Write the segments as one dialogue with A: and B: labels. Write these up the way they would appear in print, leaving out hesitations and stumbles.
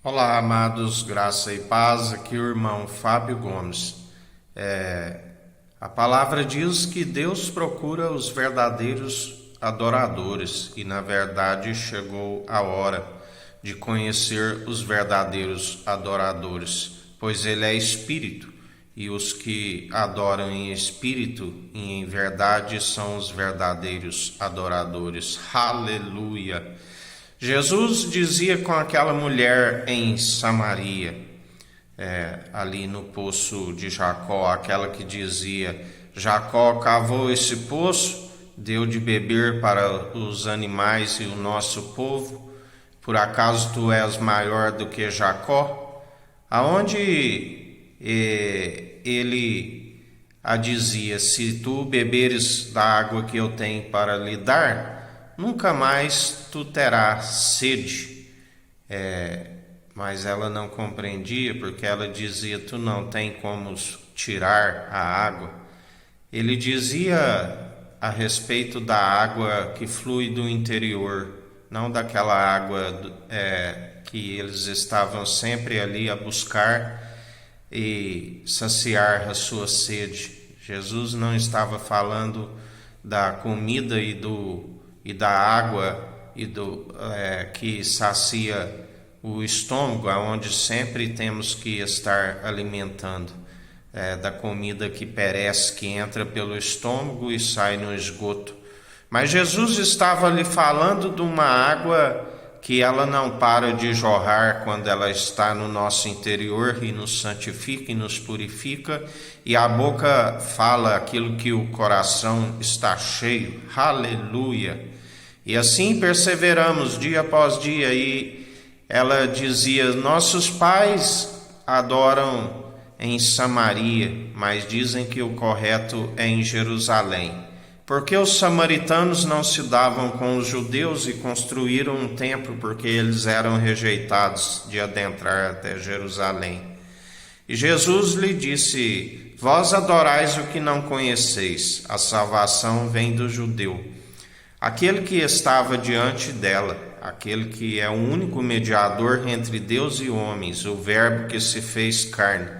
A: Olá, amados, graça e paz, aqui o irmão Fábio Gomes. A palavra diz que Deus procura os verdadeiros adoradores e, na verdade, chegou a hora de conhecer os verdadeiros adoradores, pois Ele é Espírito e os que adoram em espírito e em verdade são os verdadeiros adoradores. Aleluia! Jesus dizia com aquela mulher em Samaria, ali no poço de Jacó, aquela que dizia: Jacó cavou esse poço, deu de beber para os animais e o nosso povo, por acaso tu és maior do que Jacó? Aonde ele a dizia: se tu beberes da água que eu tenho para lhe dar, nunca mais tu terás sede. Mas ela não compreendia, porque ela dizia: tu não tem como tirar a água. Ele dizia a respeito da água que flui do interior, não daquela água que eles estavam sempre ali a buscar e saciar a sua sede. Jesus não estava falando da comida e da água que sacia o estômago, aonde sempre temos que estar alimentando, da comida que perece, que entra pelo estômago e sai no esgoto. Mas Jesus estava lhe falando de uma água que ela não para de jorrar quando ela está no nosso interior e nos santifica e nos purifica, e a boca fala aquilo que o coração está cheio. Aleluia! E assim perseveramos dia após dia. E ela dizia: nossos pais adoram em Samaria, mas dizem que o correto é em Jerusalém. Porque os samaritanos não se davam com os judeus e construíram um templo, porque eles eram rejeitados de adentrar até Jerusalém. E Jesus lhe disse: vós adorais o que não conheceis, a salvação vem do judeu. Aquele que estava diante dela, aquele que é o único mediador entre Deus e homens, o Verbo que se fez carne.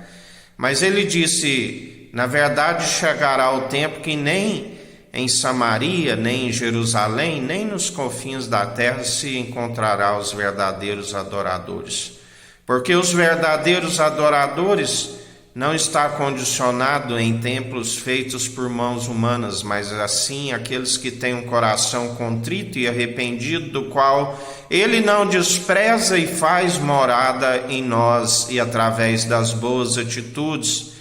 A: Mas ele disse: na verdade chegará o tempo que nem em Samaria, nem em Jerusalém, nem nos confins da terra se encontrará os verdadeiros adoradores. Porque os verdadeiros adoradores não está condicionado em templos feitos por mãos humanas, mas assim aqueles que têm um coração contrito e arrependido, do qual ele não despreza e faz morada em nós, e através das boas atitudes,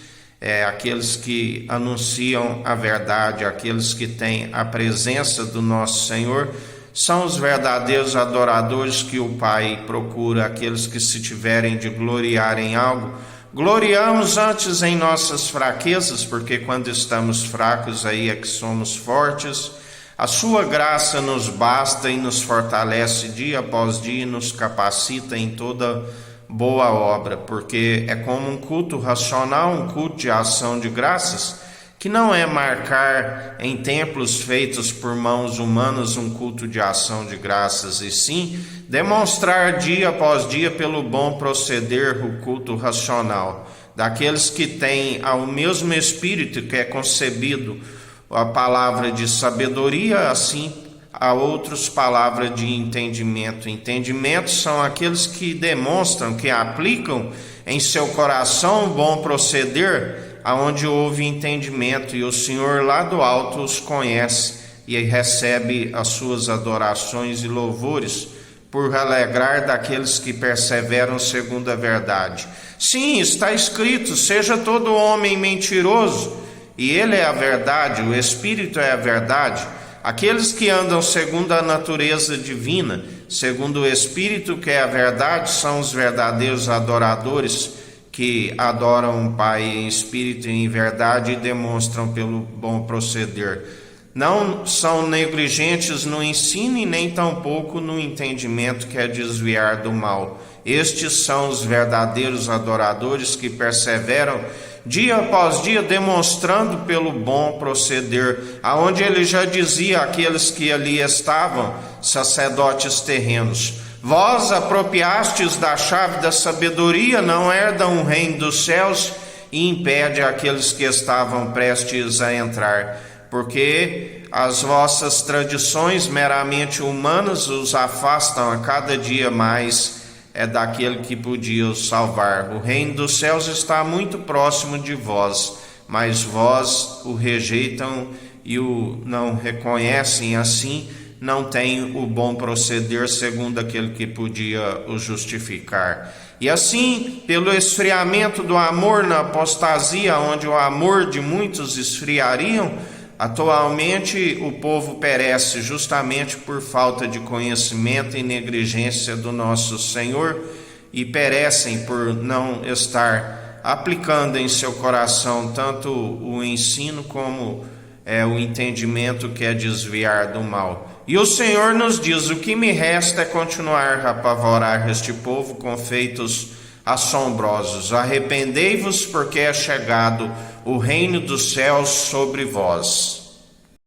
A: aqueles que anunciam a verdade, aqueles que têm a presença do nosso Senhor, são os verdadeiros adoradores que o Pai procura. Aqueles que, se tiverem de gloriar em algo, gloriamos antes em nossas fraquezas, porque quando estamos fracos aí é que somos fortes. A sua graça nos basta e nos fortalece dia após dia e nos capacita em toda boa obra, porque é como um culto racional, um culto de ação de graças, que não é marcar em templos feitos por mãos humanas um culto de ação de graças, e sim demonstrar dia após dia pelo bom proceder o culto racional, daqueles que têm ao mesmo Espírito que é concebido a palavra de sabedoria, assim a outros palavras de entendimento. Entendimento são aqueles que demonstram, que aplicam em seu coração o bom proceder, aonde houve entendimento, e o Senhor lá do alto os conhece e recebe as suas adorações e louvores, por alegrar daqueles que perseveram segundo a verdade. Sim, está escrito: seja todo homem mentiroso, e ele é a verdade, o Espírito é a verdade. Aqueles que andam segundo a natureza divina, segundo o Espírito que é a verdade, são os verdadeiros adoradores, que adoram o Pai em espírito e em verdade e demonstram pelo bom proceder. Não são negligentes no ensino e nem tampouco no entendimento, que é desviar do mal. Estes são os verdadeiros adoradores que perseveram dia após dia, demonstrando pelo bom proceder, aonde ele já dizia àqueles que ali estavam, sacerdotes terrenos: Vós apropriastes da chave da sabedoria, não herdam o reino dos céus, e impede aqueles que estavam prestes a entrar, porque as vossas tradições meramente humanas os afastam a cada dia mais daquele que podia os salvar. O reino dos céus está muito próximo de vós, mas vós o rejeitam e o não reconhecem, assim não têm o bom proceder segundo aquele que podia o justificar. E assim, pelo esfriamento do amor na apostasia, onde o amor de muitos esfriariam, atualmente o povo perece justamente por falta de conhecimento e negligência do nosso Senhor, e perecem por não estar aplicando em seu coração tanto o ensino como o entendimento que é desviar do mal. E o Senhor nos diz: o que me resta é continuar a apavorar este povo com feitos assombrosos. Arrependei-vos, porque é chegado o reino dos céus sobre vós.